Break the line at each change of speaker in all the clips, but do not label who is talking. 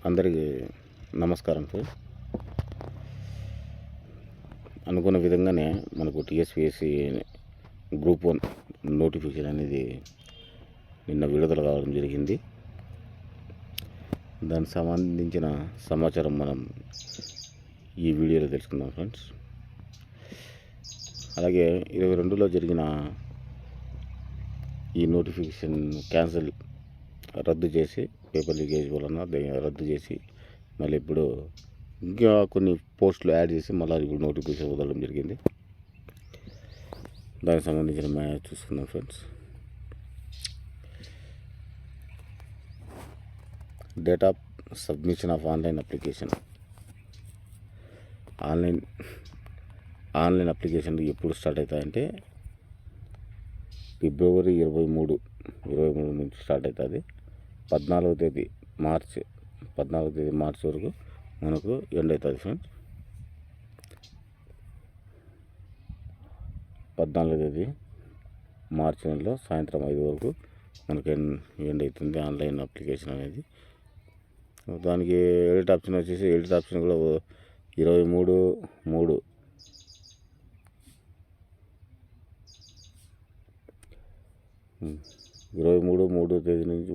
అందరికీ నమస్కారం సార్. అనుకున్న విధంగానే మనకు టీఎస్పీఎస్సీ గ్రూప్ 1 నోటిఫికేషన్ అనేది నిన్న విడుదల కావడం జరిగింది. దానికి సంబంధించిన సమాచారం మనం ఈ వీడియోలో తెలుసుకుందాం ఫ్రెండ్స్. అలాగే 22లో జరిగిన ఈ నోటిఫికేషన్ క్యాన్సిల్ రద్దు చేసి పేపర్ లీకేజ్ వలన రద్దు చేసి మళ్ళీ ఇప్పుడు ఇంకా కొన్ని పోస్టులు యాడ్ చేసి మళ్ళీ ఇప్పుడు నోటిఫికేషన్ వదలడం జరిగింది. దానికి సంబంధించిన మ్యాచ్ చూసుకుందాం friends. Date of submission of online application. Online అప్లికేషన్లు ఎప్పుడు స్టార్ట్ అవుతాయంటే ఫిబ్రవరి 23 నుంచి స్టార్ట్ అవుతుంది. 14వ తేదీ మార్చి వరకు మనకు ఎండ్ అవుతుంది ఫ్రెండ్స్. 14వ తేదీ మార్చి నెలలో సాయంత్రం 5 వరకు మనకు ఎండ్ అవుతుంది ఆన్లైన్ అప్లికేషన్ అనేది. దానికి ఎడిట్ ఆప్షన్ వచ్చేసి ఎడిట్ ఆప్షన్ కూడా 23/3 తేదీ నుంచి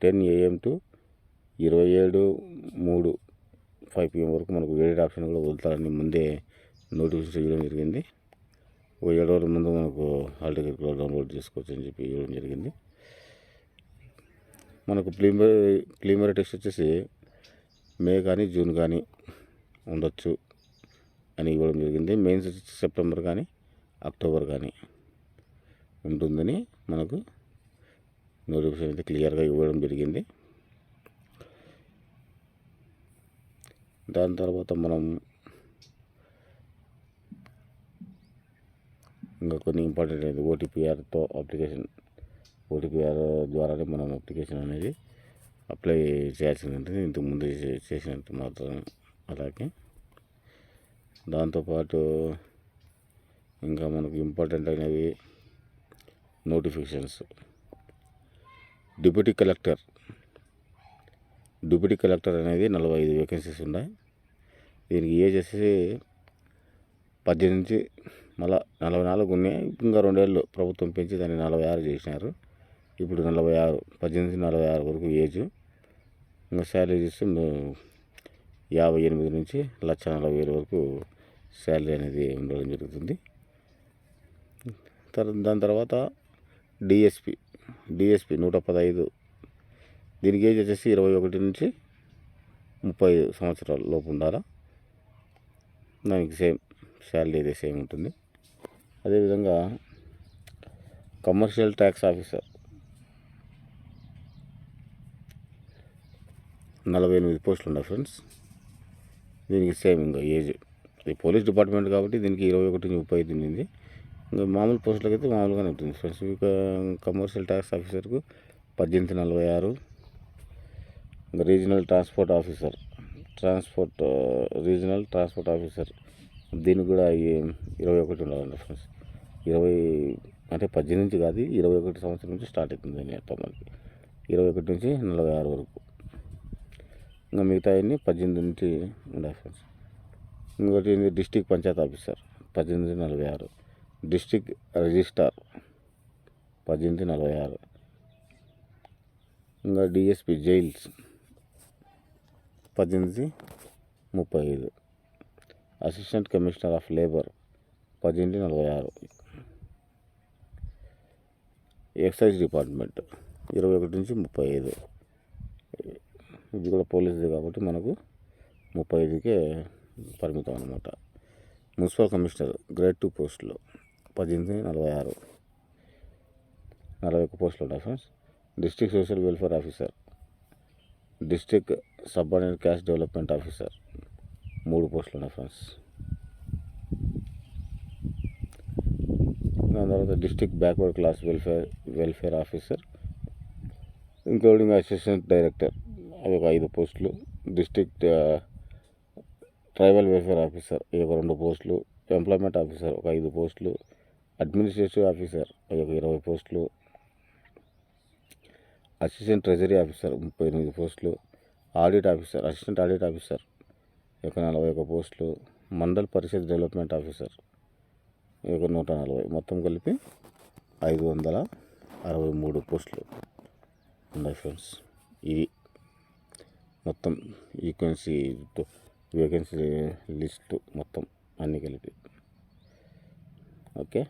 10 AM to 27/3 5 PM వరకు మనకు ఎడిట్ ఆప్షన్ కూడా వదులుతారని ముందే నోటిఫికేషన్ ఇవ్వడం జరిగింది. 7 రోజుల ముందు మనకు హాల్ టికెట్ కూడా డౌన్లోడ్ చేసుకోవచ్చు అని చెప్పి ఇవ్వడం జరిగింది. మనకు ప్రిలిమినరీ టెస్ట్ వచ్చేసి మే కానీ జూన్ కానీ ఉండొచ్చు అని ఇవ్వడం జరిగింది. మెయిన్స్ వచ్చేసి సెప్టెంబర్ కానీ అక్టోబర్ కానీ ఉంటుందని మనకు నోటిఫికేషన్ అయితే క్లియర్గా ఇవ్వడం జరిగింది. దాని తర్వాత మనం ఇంకా కొన్ని ఇంపార్టెంట్ అనేది ఓటీపీఆర్ ద్వారానే మనం అప్లికేషన్ అనేది అప్లై చేయాల్సి ఉంటుంది. ఇంతకుముందు చేసినట్టు మాత్రం. అలాగే దాంతోపాటు ఇంకా మనకు ఇంపార్టెంట్ అయినవి నోటిఫికేషన్స్. డిప్యూటీ కలెక్టర్ అనేది 45 వేకెన్సీస్ ఉన్నాయి. దీనికి ఏజ్ వచ్చేసి 18 నుంచి మళ్ళీ 44 ఉన్నాయి. ఇంకా 2 ఏళ్ళు ప్రభుత్వం పెంచి దాన్ని 46 చేసినారు. ఇప్పుడు 46, 18 నుంచి 46 వరకు ఏజ్. ఇంకా శాలరీ చూస్తే 58 నుంచి 1,40,000 వరకు శాలరీ అనేది ఉండడం జరుగుతుంది. దాని తర్వాత డిఎస్పి 115. దీనికి ఏజ్ వచ్చేసి 21 నుంచి 35 సంవత్సరాల లోపు ఉండాలా. దానికి సేమ్ శాలరీ అయితే సేమ్ ఉంటుంది. అదేవిధంగా కమర్షియల్ ట్యాక్స్ ఆఫీసర్ 48 పోస్టులు ఉన్నాయి ఫ్రెండ్స్. దీనికి సేమ్ ఇంకా ఏజ్. ఇది పోలీస్ డిపార్ట్మెంట్ కాబట్టి దీనికి 21 నుంచి 35 ఉంది. ఇంకా మామూలు పోస్టులకు అయితే మామూలుగానే ఉంటుంది ఫ్రెండ్స్. ఇక కమర్షియల్ ట్యాక్స్ ఆఫీసర్కు 18/46. ఇంకా రీజనల్ ట్రాన్స్పోర్ట్ ఆఫీసర్ దీనికి కూడా 21 ఉండాలండి ఫ్రెండ్స్. 20 అంటే 18 నుంచి కాదు, 21 సంవత్సరం నుంచి స్టార్ట్ అవుతుంది అని అర్థం మనకి. 21 నుంచి 46 వరకు. ఇంకా మిగతా అన్ని 18 నుంచి ఉండాలి ఫ్రెండ్స్. ఇంకోటి డిస్ట్రిక్ట్ పంచాయత్ ఆఫీసర్ 18 నుంచి 46. డిస్ట్రిక్ట్ రిజిస్ట్రార్ 18 నుంచి 46. ఇంకా డిఎస్పి జైల్స్ 18 నుంచి 35. అసిస్టెంట్ కమిషనర్ ఆఫ్ లేబర్ 18 నుంచి 46. ఎక్సైజ్ డిపార్ట్మెంట్ 21 నుంచి 35. ఇది కూడా పోలీసుది కాబట్టి మనకు 35కే పరిమితం అన్నమాట. మున్సిపల్ కమిషనర్ గ్రేడ్ 2 పోస్టులు 18 నుంచి 46. 41 పోస్టులు ఉన్నాయి friends. District social welfare officer, district subordinate caste development officer 3 పోస్టులు ఉన్నాయి ఫ్రెండ్స్. దాని తర్వాత district backward class welfare officer including assistant director అవి ఒక 5 పోస్టులు. డిస్ట్రిక్ట్ ట్రైబల్ వెల్ఫేర్ ఆఫీసర్ ఇది ఒక 2 పోస్టులు. ఎంప్లాయ్మెంట్ ఆఫీసర్ ఒక 5 పోస్టులు. అడ్మినిస్ట్రేటివ్ ఆఫీసర్ ఒక 20 పోస్టులు. అసిస్టెంట్ ట్రెజరీ ఆఫీసర్ 38 పోస్టులు, audit officer, assistant audit officer 41 పోస్టులు, మండల్ పరిషత్ డెవలప్మెంట్ ఆఫీసర్ 140, మొత్తం కలిపి 563 పోస్టులు ఉన్నాయి ఫ్రెండ్స్. ఇది మొత్తం వేకెన్సీ లిస్టు మొత్తం అన్నీ కలిపి. ఓకే,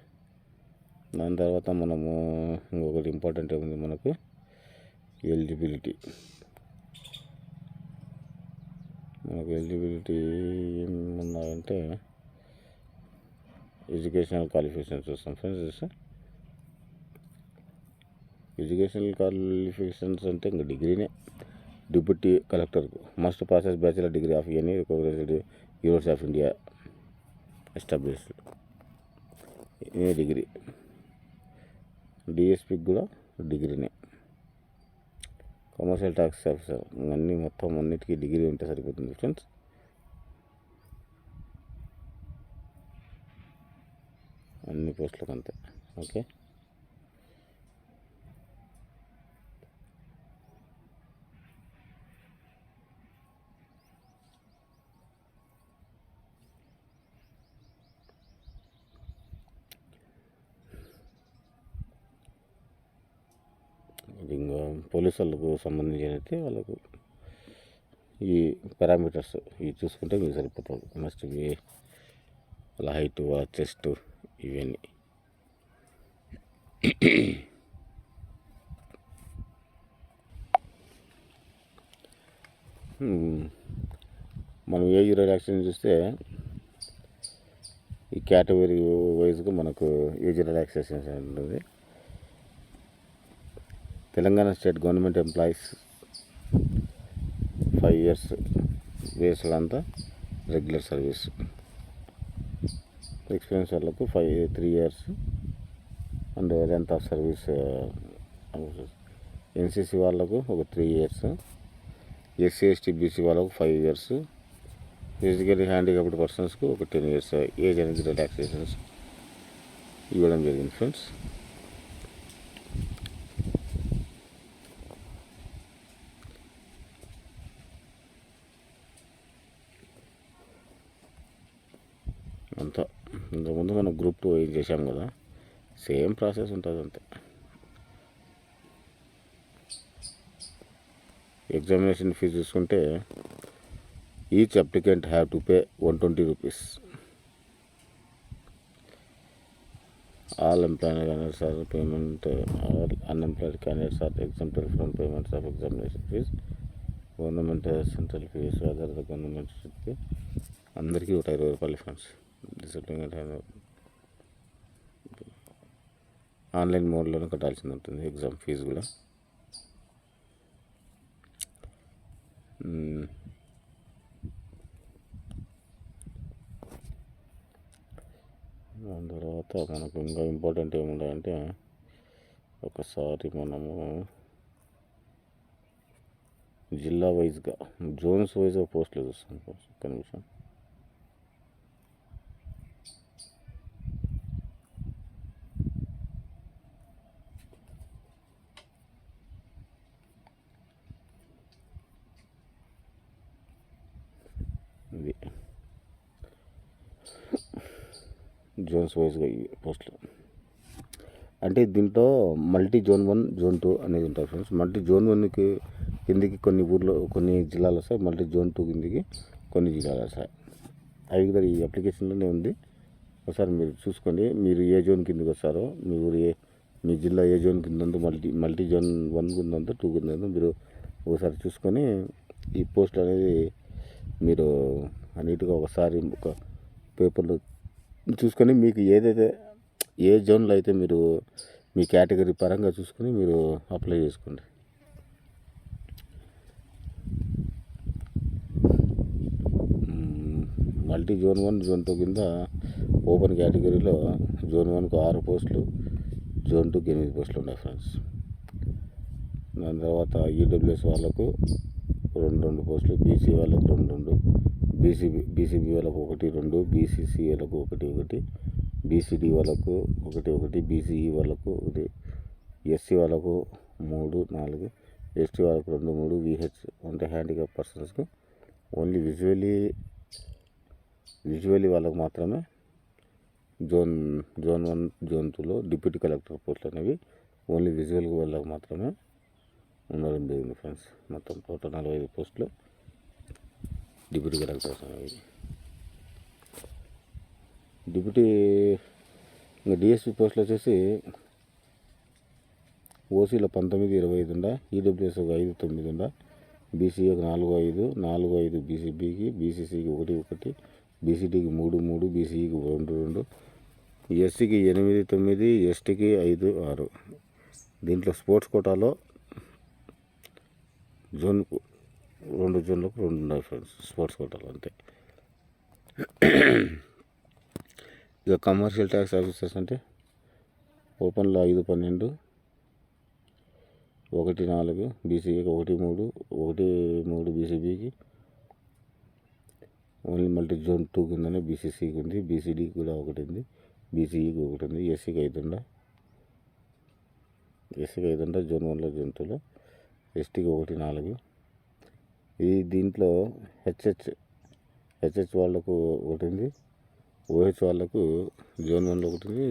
దాని తర్వాత మనము ఇంకొకటి ఇంపార్టెంట్ ఏముంది మనకు, ఎలిజిబిలిటీ. మనకు ఎలిజిబిలిటీ ఏమున్నాయంటే ఎడ్యుకేషనల్ క్వాలిఫికేషన్స్ చూస్తాం ఫ్రెండ్స్. ఎడ్యుకేషనల్ క్వాలిఫికేషన్స్ అంటే ఇంకా డిగ్రీనే. డిప్యూటీ కలెక్టర్కు must possess bachelor degree of any recognized university of India established ఏ డిగ్రీ. డిఎస్పికి కూడా డిగ్రీనే. కమర్షియల్ ట్యాక్స్ ఆఫీసర్ అన్నీ మొత్తం అన్నిటికీ డిగ్రీ ఉంటే సరిపోతుంది ఫ్రెండ్స్. అన్ని పోస్టులకు అంతే. ఓకే, ఇంకా పోలీసు వాళ్ళకు సంబంధించి అయితే వాళ్ళకు ఈ పారామీటర్స్ ఇవి చూసుకుంటే మీకు సరిపోతుంది. మస్ట్ బి వాళ్ళ హైట్, వాళ్ళ చెస్ట్, ఇవన్నీ. మనం ఏజ్ రిలాక్సేషన్ చూస్తే ఈ కేటగిరీ వైజ్గా మనకు ఏజ్ రిలాక్సేషన్ ఉంటుంది. Telangana state government employees 5 years వేసుడు అంతా రెగ్యులర్ సర్వీస్. ఎక్స్పీరియన్స్ వాళ్ళకు 3 years and length of service. NCC వాళ్ళకు ఒక 3 years, ఎస్సీ ఎస్టీ బీసీ వాళ్ళకు 5 years, ఫిజికల్లీ హ్యాండిక్యాప్డ్ పర్సన్స్కు ఒక 10 years ఏజ్ అనేది రిలాక్సేషన్స్ ఇవ్వడం జరిగింది ఫ్రెండ్స్. అంతా ఇంతకుముందు మనం గ్రూప్ 2 ఏం చేసాం కదా, సేమ్ ప్రాసెస్ ఉంటుంది అంతే. ఎగ్జామినేషన్ ఫీజు చూసుకుంటే each applicant have to pay 120 rupees. All employed candidates are payment, all unemployed candidates are exempted from payments of examination fees. Government central fees other government fee అందరికీ 120 రూపాయలు friends. Discipline online మోడ్లోనే కట్టాల్సి ఉంటుంది exam fee కూడా. దాని తర్వాత మనకు ఇంకా important ఏముంటాయంటే, ఒకసారి మనము జిల్లా వైజ్గా, జోన్స్ వైజ్గా పోస్టులు చూస్తాం. ఒక్క నిమిషం. ఇది జోన్స్ వైజ్గా ఈ పోస్టులు అంటే దీంట్లో మల్టీ జోన్ 1, జోన్ 2 అనేది ఉంటాయి ఫ్రెండ్స్. మల్టీ జోన్ 1కి కిందికి కొన్ని ఊర్లో కొన్ని జిల్లాలు వస్తాయి, మల్టీ జోన్ 2 కిందికి కొన్ని జిల్లాలు వస్తాయి. అవి కూడా ఈ అప్లికేషన్లోనే ఉంది. ఒకసారి మీరు చూసుకోండి, మీరు ఏ జోన్ కిందకి వస్తారో, మీ ఊరు మీ జిల్లా ఏ జోన్ కింద ఉందో, మల్టీ జోన్ 1 కింద ఉందో 2 కింద ఉందో మీరు ఒకసారి చూసుకొని ఈ పోస్ట్ అనేది మీరు నీట్గా ఒకసారి ఒక పేపర్లో చూసుకొని మీకు ఏదైతే ఏ జోన్లో అయితే మీరు మీ కేటగిరీ పరంగా చూసుకొని మీరు అప్లై చేసుకోండి. మల్టీ జోన్ 1, జోన్ 2 కింద ఓపెన్ కేటగిరీలో జోన్ 1కు 6 పోస్టులు, జోన్ 2కి 8 పోస్టులు ఉన్నాయి ఫ్రెండ్స్. దాని తర్వాత ఈడబ్ల్యూఎస్ వాళ్ళకు 2 పోస్టులు, బీసీ వాళ్ళకు 2, బీసీబీ వాళ్ళకు 1, 2, బీసీసీ వాళ్ళకు 1, బీసీడీ వాళ్ళకు 1, బీసీఈ వాళ్ళకు 1, ఎస్సీ వాళ్ళకు 3, 4, ఎస్టీ వాళ్ళకు 2, 3, విహెచ్ అంటే హ్యాండిక్యాప్ పర్సన్స్కు ఓన్లీ విజువల్లీ వాళ్ళకు మాత్రమే జోన్ 1, జోన్ 2లో డిప్యూటీ కలెక్టర్ పోస్టులు అనేవి ఓన్లీ విజువల్ వాళ్ళకు మాత్రమే ఉండడం జరిగింది ఫ్రెండ్స్. మొత్తం టోటల్ 45 పోస్టులు డిప్యూటీ కలెక్టర్స్ అనేవి. డిప్యూటీ ఇంకా డిఎస్పీ పోస్టులు వచ్చేసి ఓసీలో 19, 25 ఉండ, ఈడబ్ల్యూఎస్ 5, 9 ఉండ, బీసీఏకి 4, 5 బీసీబీకి, బీసీసీకి 1, 1, బీసీడీకి 3, 3, బీసీఈకి 2, 2, ఎస్సీకి 8, 9, ఎస్టీకి 5, 6. దీంట్లో స్పోర్ట్స్ కోటాలో జోన్కు 2 జోన్లకు 2 ఉన్నాయి ఫ్రెండ్స్, స్పోర్ట్స్ కోటాలో అంతే. ఇక కమర్షియల్ ట్యాక్స్ ఆఫీసర్స్ అంటే ఓపెన్లో 5, 12, 1, 4 బీసీఏకి, 1, 3 బీసీబీకి, ఓన్లీ మల్టీ జోన్ 2 కిందనే బీసీసీకి ఉంది, బీసీడీకి కూడా 1 ఉంది, బీసీఈకి 1 ఉంది, ఎస్సీకి 5 ఉండ, జోన్ 1లో, జోన్ 2లో, ఎస్టీకి 1, 4. దీంట్లో హెచ్హెచ్ వాళ్ళకు 1 ఉంది, ఓహెచ్ వాళ్ళకు జోన్ 1లో 1 ఉంది,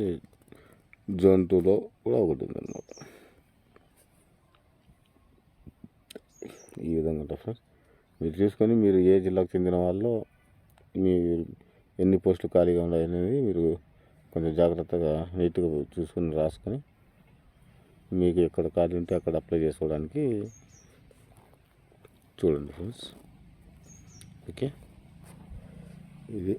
జోన్ 2లో కూడా 1 ఉంది అన్నమాట. ఈ విధంగా ఉంటుంది సార్. మీరు చూసుకొని మీరు ఏ జిల్లాకు చెందిన వాళ్ళు మీరు ఎన్ని పోస్టులు ఖాళీగా ఉన్నాయనేది మీరు కొంచెం జాగ్రత్తగా నీట్గా చూసుకొని రాసుకొని మీకు ఎక్కడ ఖాళీ ఉంటే అక్కడ అప్లై చేసుకోవడానికి చూడండి ఫ్రెండ్స్. ఓకే, ఇది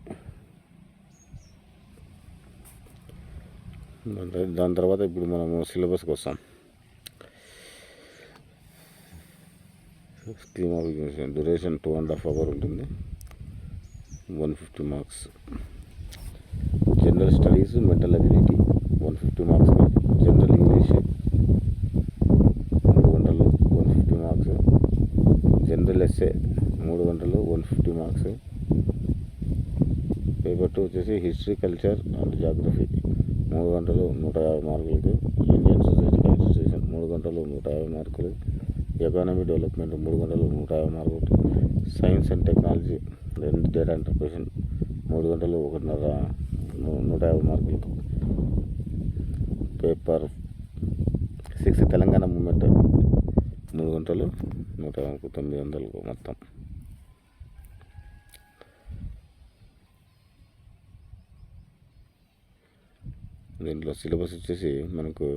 దాని తర్వాత ఇప్పుడు మనము సిలబస్కి వస్తాం. Scheme of examination duration 2.5 hours ఉంటుంది, 150 marks. General studies, mental ability 150 marks. General English 3 గంటలు 150 marks. జనరల్ ఎస్ఏ 3 గంటలు 150 marks. పేపర్ 2 వచ్చేసి హిస్టరీ, కల్చర్ అండ్ జాగ్రఫీ 3 గంటలు 150 మార్కులకు. ఇండియన్ సొసైటీ కాన్స్టిట్యూషన్ 3 గంటలు 150 మార్కులు. ఎకానమీ డెవలప్మెంట్ 3 గంటలు 150 మార్కులు. Science and technology, data interpretation 3 గంటలు 150 మార్కులు. పేపర్ 6 తెలంగాణ మూమెంట్ 3 గంటలు 900 మొత్తం. దీంట్లో సిలబస్ వచ్చేసి మనకు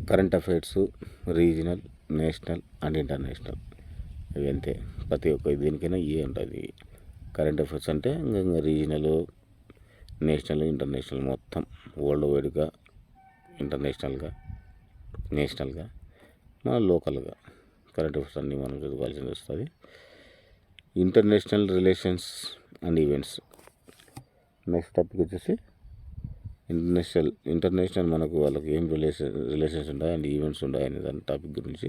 current affairs, regional, national and international, ఇవి అంతే. ప్రతి ఒక్క దీనికైనా ఉంటుంది. కరెంట్ అఫైర్స్ అంటే ఇంకా రీజనల్, నేషనల్, ఇంటర్నేషనల్ మొత్తం వరల్డ్ వైడ్గా, ఇంటర్నేషనల్గా, నేషనల్గా, మన లోకల్గా కరెంట్ అఫైర్స్ అన్నీ మనం చదువుకోవాల్సి వస్తుంది. International relations and events next topic వచ్చేసి ఇంటర్నేషనల్ మనకు వాళ్ళకి ఏం రిలేషన్స్ ఉంటాయి అండ్ ఈవెంట్స్ ఉంటాయి అనే దాని టాపిక్ గురించి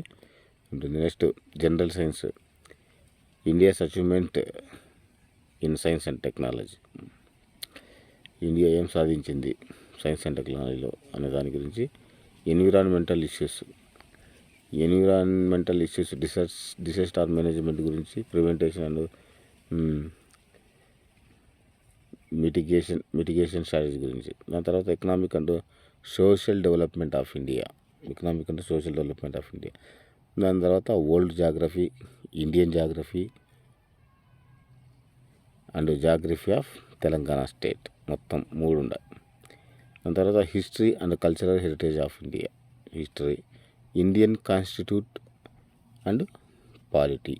ఉంటుంది. Next general science, India's achievement in science and technology, India ఏం సాధించింది సైన్స్ అండ్ టెక్నాలజీలో అనే దాని గురించి. ఎన్విరాన్మెంటల్ ఇష్యూస్, డిసాస్టర్ మేనేజ్మెంట్ గురించి, ప్రివెంటేషన్ అండ్ మిటిగేషన్ స్ట్రాటజీ గురించి. దాని తర్వాత economic and social development of India, దాని తర్వాత world geography, Indian geography and geography of Telangana state, మొత్తం 3 ఉన్నాయి. దాని తర్వాత history and cultural heritage of India, Indian constitute and polity,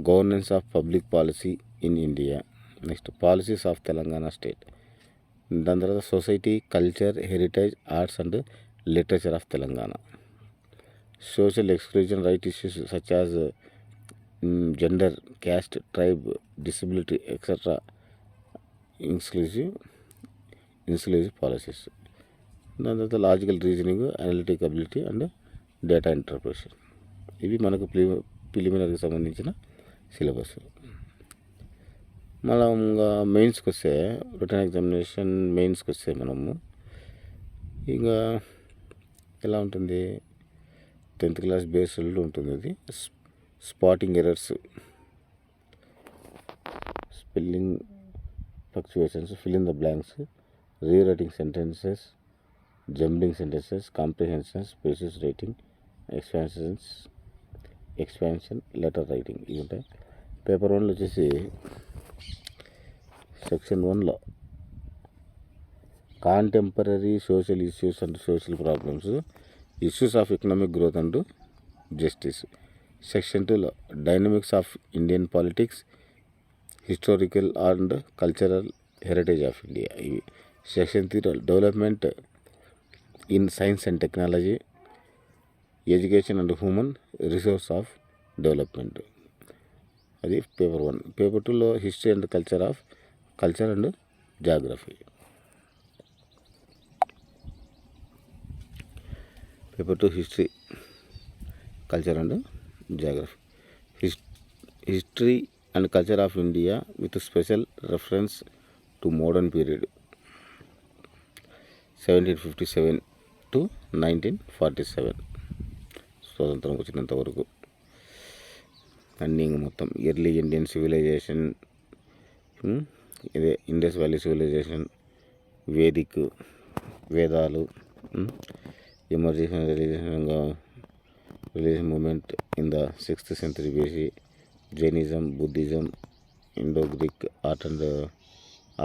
governance of public policy in India, next policies of Telangana state. దాని తర్వాత society, culture, heritage, arts and literature of Telangana, social exclusion right issues such as gender, caste, tribe, disability etcetera, inclusive policies. దాని తర్వాత logical reasoning, analytic ability and data interpretation. ఇవి మనకు ప్రిలిమినరీకి సంబంధించిన syllabus. మనం ఇంకా మెయిన్స్కి వస్తే, రిటర్న్ ఎగ్జామినేషన్ మెయిన్స్కి వస్తే మనము ఇంకా ఎలా ఉంటుంది, 10th క్లాస్ బేస్డ్ ఉంటుంది. అది spotting errors, spelling fluctuations, fill in the blanks, rewriting sentences, jumbling sentences, comprehension, spaces writing, expansion, letter writing ఇవి ఉంటాయి. పేపర్ 1లో వచ్చేసి సెక్షన్ 1లో contemporary social issues and social problems, issues of economic growth and justice. Section 2లో dynamics of Indian politics, historical and cultural heritage of India ఇవి. Section 3లో development in science and technology, education and human resource of development. అది paper 1. Paper 2లో history and culture and geography. Paper 2 history, culture and geography. History and culture of India with special reference to modern period 1757 to 1947, స్వాతంత్రం వచ్చినంత వరకు అన్నీ మొత్తం. Early Indian civilization, ఇదే Indus valley civilization, Vedic, వేదాలు, emerging religion movement in the 6th century BC, Jainism, Buddhism, Indo Greek art and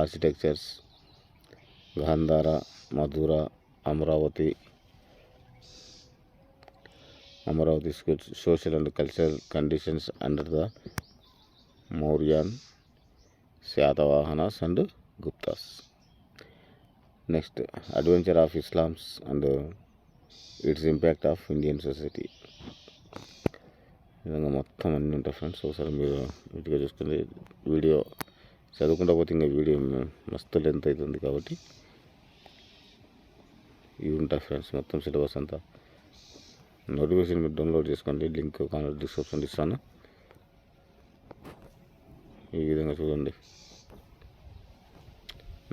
architectures, Gandhara, Mathura, Amaravati social and cultural conditions under the Mauryan, Satavahanas and Guptas. Next adventure of Islams and its impact of Indian society. విధంగా మొత్తం అన్నీ ఉంటాయి friends. ఒకసారి మీరు నీట్గా చూసుకుని video చదువుకుంటా పోతే ఇంకా వీడియో మస్తు లెంత్ అవుతుంది కాబట్టి ఇవి ఉంటాయి ఫ్రెండ్స్. మొత్తం సిలబస్ అంతా నోటిఫికేషన్ మీరు డౌన్లోడ్ చేసుకోండి, లింక్ కామెంట్ డిస్క్రిప్షన్ ఇస్తాను. ఈ విధంగా చూడండి.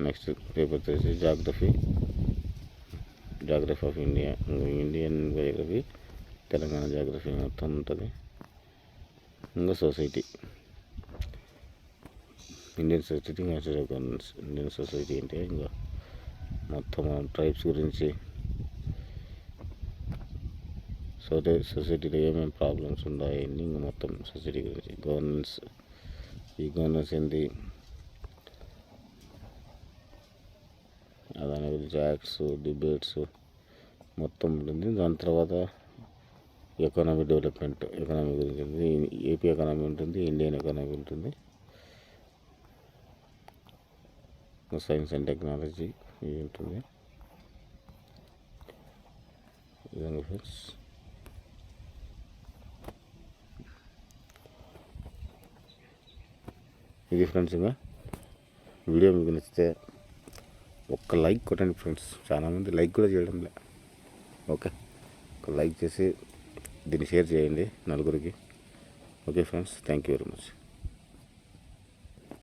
నెక్స్ట్ పేపర్ వచ్చేసి geography of India, Indian geography, Telangana geography మొత్తం ఉంటుంది. ఇంకా society, Indian society, Indian society అంటే ఇంకా మొత్తం ట్రైబ్స్ గురించి, సొసైటీలో ఏమేమి ప్రాబ్లమ్స్ ఉన్నాయి ఇంకా మొత్తం సొసైటీ గురించి, గవర్నెన్స్ ఏంటి, దాని గురించి యాక్ట్స్, డిబేట్స్ మొత్తం ఉంటుంది. దాని తర్వాత ఎకానమీ డెవలప్మెంట్, ఎకానమీ గురించి ఉంటుంది. ఏపీ ఎకానమీ ఉంటుంది, ఇండియన్ ఎకానమీ ఉంటుంది, సైన్స్ అండ్ టెక్నాలజీ ఇవి ఉంటుంది. విధంగా ఫ్రెండ్స్ ఇది ఫ్రెండ్స్. ఇంకా వీడియో మీకు నచ్చితే ఒక్క లైక్ కొట్టండి ఫ్రెండ్స్. చాలామంది లైక్ కూడా చేయడం లే. ఓకే, ఒక లైక్ చేసి దీన్ని షేర్ చేయండి నలుగురికి. Okay friends, thank you very much.